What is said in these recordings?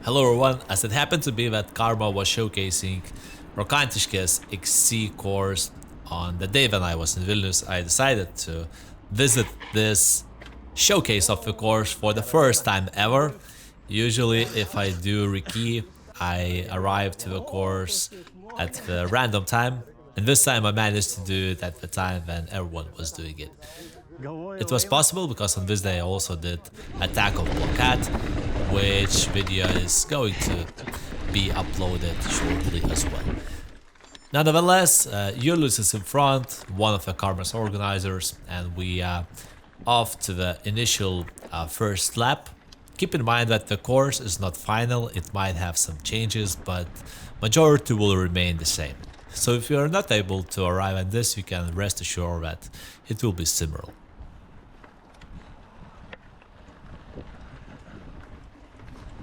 Hello everyone, as it happened to be that Karma was showcasing Rokantiškės XC course on the day when I was in Vilnius, I decided to visit this showcase of the course for the first time ever. Usually if I do recce, I arrive to the course at the random time, and this time I managed to do it at the time when everyone was doing it. It was possible because on this day I also did attack of Blockade, which video is going to be uploaded shortly as well. Nonetheless, Julius is in front, one of the Karma's organizers, and we are off to the initial first lap. Keep in mind that the course is not final, it might have some changes, but majority will remain the same. So if you are not able to arrive at this, you can rest assured that it will be similar.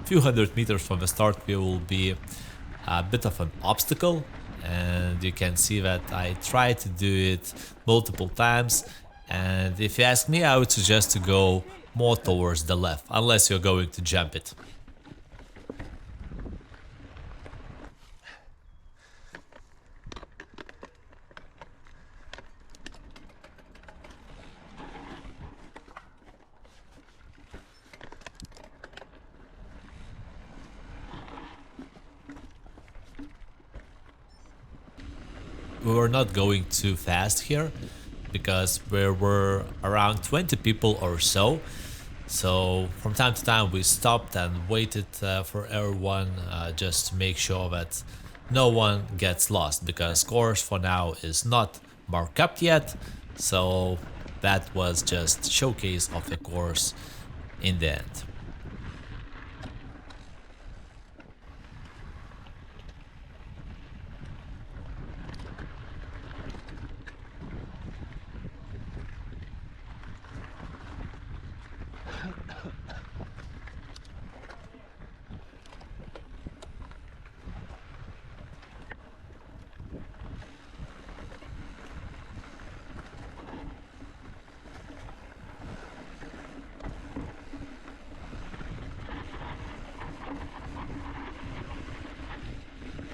Few hundred meters from the start there will be a bit of an obstacle, and you can see that I tried to do it multiple times, and if you ask me, I would suggest to go more towards the left, unless you're going to jump it. We were not going too fast here because there were around 20 people or so. So from time to time we stopped and waited for everyone just to make sure that no one gets lost, because course for now is not marked up yet. So that was just showcase of the course in the end.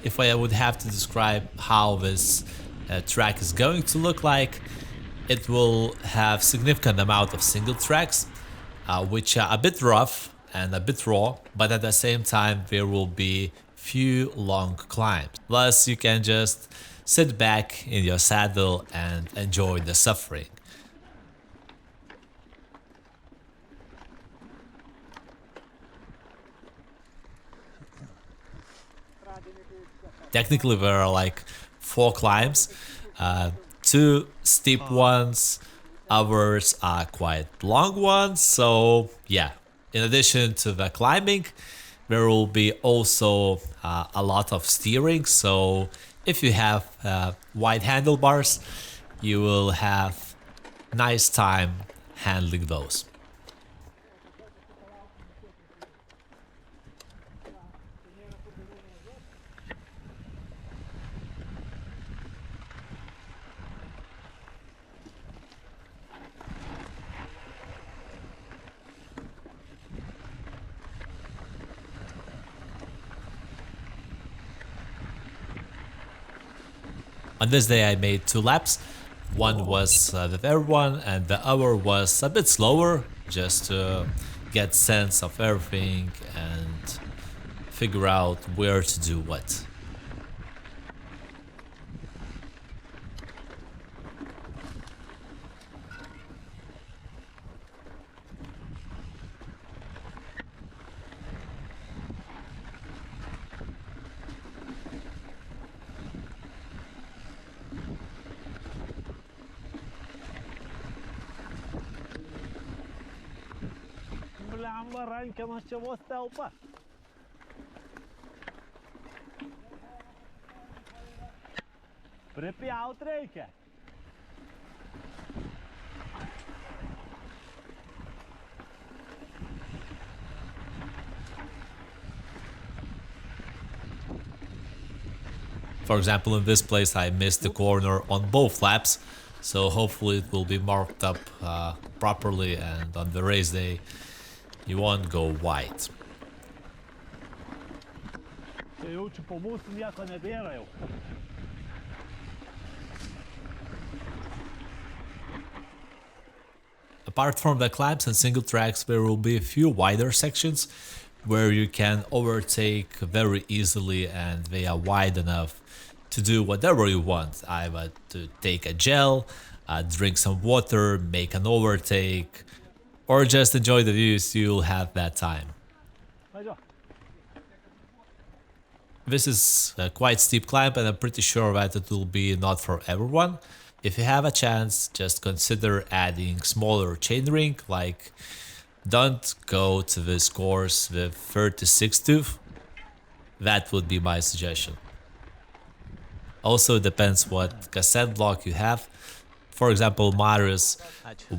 If I would have to describe how this track is going to look like, it will have significant amount of single tracks, which are a bit rough and a bit raw, but at the same time there will be few long climbs. Plus you can just sit back in your saddle and enjoy the suffering. Technically there are like 4 climbs, 2 steep ones, others are quite long ones. So yeah, in addition to the climbing, there will be also a lot of steering. So if you have wide handlebars, you will have nice time handling those. On this day I made 2 laps, one was with everyone and the other was a bit slower, just to get sense of everything and figure out where to do what. Rankenas čia vos telpa. Pripjaut reikia. For example, in this place I missed the corner on both laps, so hopefully it will be marked up properly, and on the race day you won't go wide. Čia jaučiu po mūsų nieko nebėra jau. Apart from the climbs and single tracks, there will be a few wider sections where you can overtake very easily, and they are wide enough to do whatever you want, either to take a gel, drink some water, make an overtake, or just enjoy the views. You'll have that time. This is a quite steep climb, and I'm pretty sure that it will be not for everyone. If you have a chance, just consider adding smaller chainring. Like, don't go to this course with 36 tooth. That would be my suggestion. Also depends what cassette block you have. For example, Marius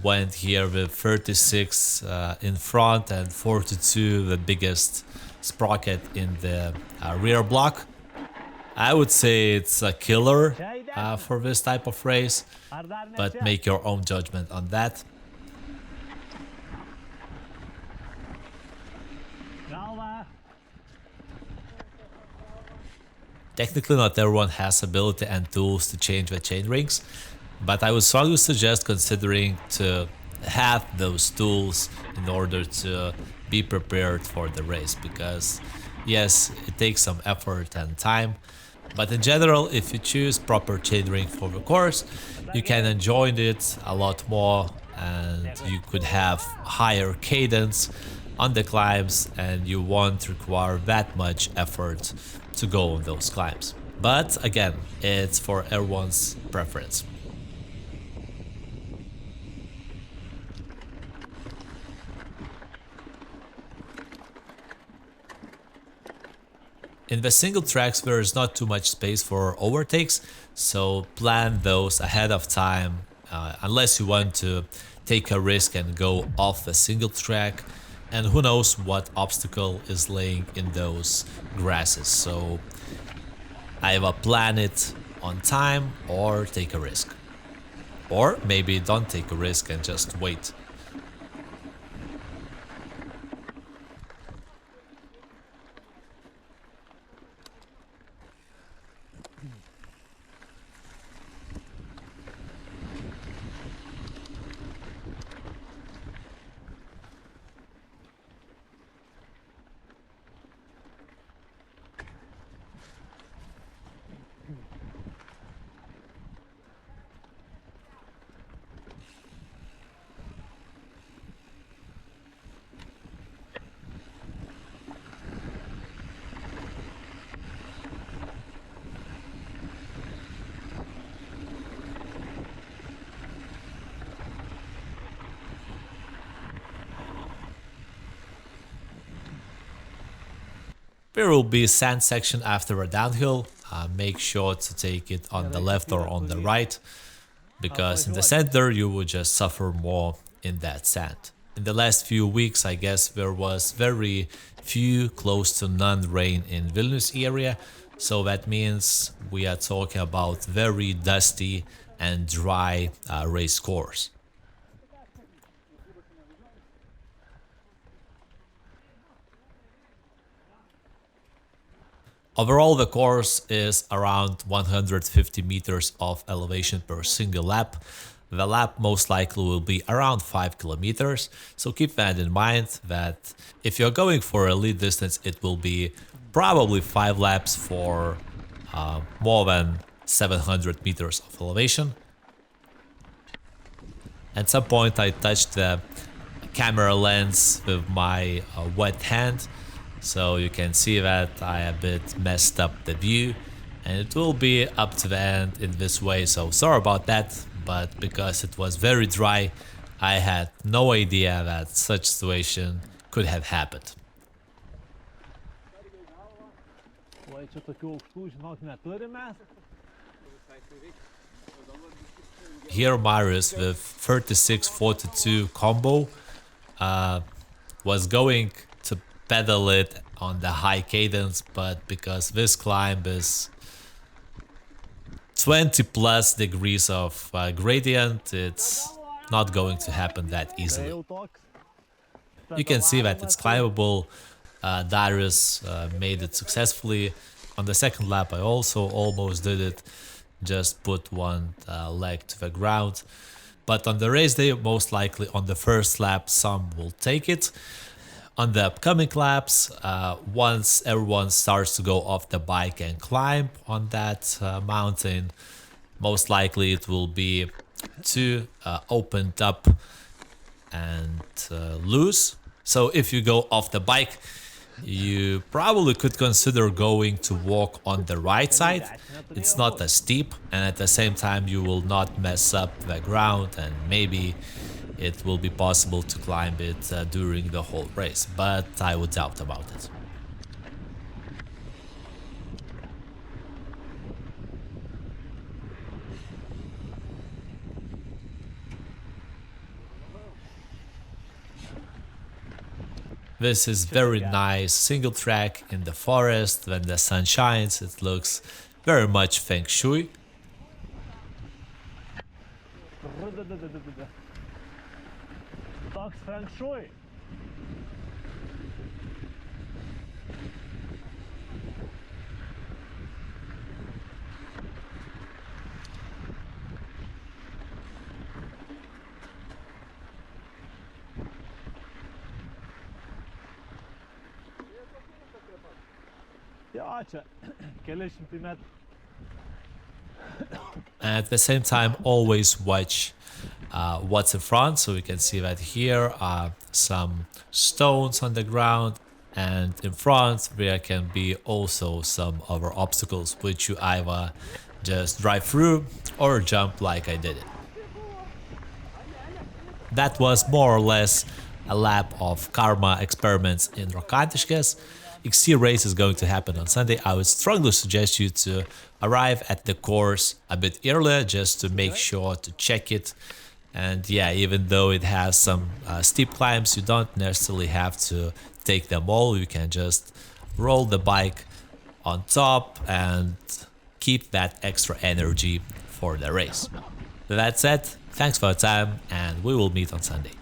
went here with 36 in front and 42, the biggest sprocket in the rear block. I would say it's a killer for this type of race, but make your own judgment on that. Technically, not everyone has ability and tools to change the chain rings, but I would strongly suggest considering to have those tools in order to be prepared for the race, because yes, it takes some effort and time, but in general, if you choose proper chainring for the course, you can enjoy it a lot more, and you could have higher cadence on the climbs, and you won't require that much effort to go on those climbs. But again, it's for everyone's preference. In the single tracks, there is not too much space for overtakes, so plan those ahead of time, unless you want to take a risk and go off the single track, and who knows what obstacle is laying in those grasses. So either plan it on time or take a risk, or maybe don't take a risk and just wait. There will be a sand section after a downhill. Make sure to take it on the left or on the right, because in the center you will just suffer more in that sand. In the last few weeks, I guess there was very few, close to none rain in Vilnius area, so that means we are talking about very dusty and dry race course. Overall, the course is around 150 meters of elevation per single lap. The lap most likely will be around 5 kilometers, so keep that in mind, that if you're going for a lead distance, it will be probably 5 laps for more than 700 meters of elevation. At some point I touched the camera lens with my wet hand, so you can see that I a bit messed up the view, and it will be up to the end in this way, so sorry about that, but because it was very dry, I had no idea that such situation could have happened. Here Marius with 36-42 combo was going to pedal it on the high cadence, but because this climb is 20 plus degrees of gradient, it's not going to happen that easily. You can see that it's climbable. Darius made it successfully. On the second lap I also almost did it, just put one leg to the ground. But on the race day, most likely on the first lap, some will take it. On the upcoming laps, once everyone starts to go off the bike and climb on that mountain, most likely it will be too opened up and loose. So if you go off the bike, you probably could consider going to walk on the right side. It's not as steep, and at the same time you will not mess up the ground, and maybe it will be possible to climb it during the whole race, but I would doubt about it. This is very nice single track in the forest. When the sun shines, it looks very much feng shui. Toks feng shui. Jo, čia keli šimtai metrų. At the same time, always watch what's in front. So we can see that here are some stones on the ground, and in front there can be also some other obstacles which you either just drive through or jump like I did it. That was more or less a lap of Karma experiments in Rokantiškės. XC race is going to happen on Sunday. I would strongly suggest you to arrive at the course a bit earlier just to make sure to check it. And yeah, even though it has some steep climbs, you don't necessarily have to take them all. You can just roll the bike on top and keep that extra energy for the race. With that said, thanks for your time, and we will meet on Sunday.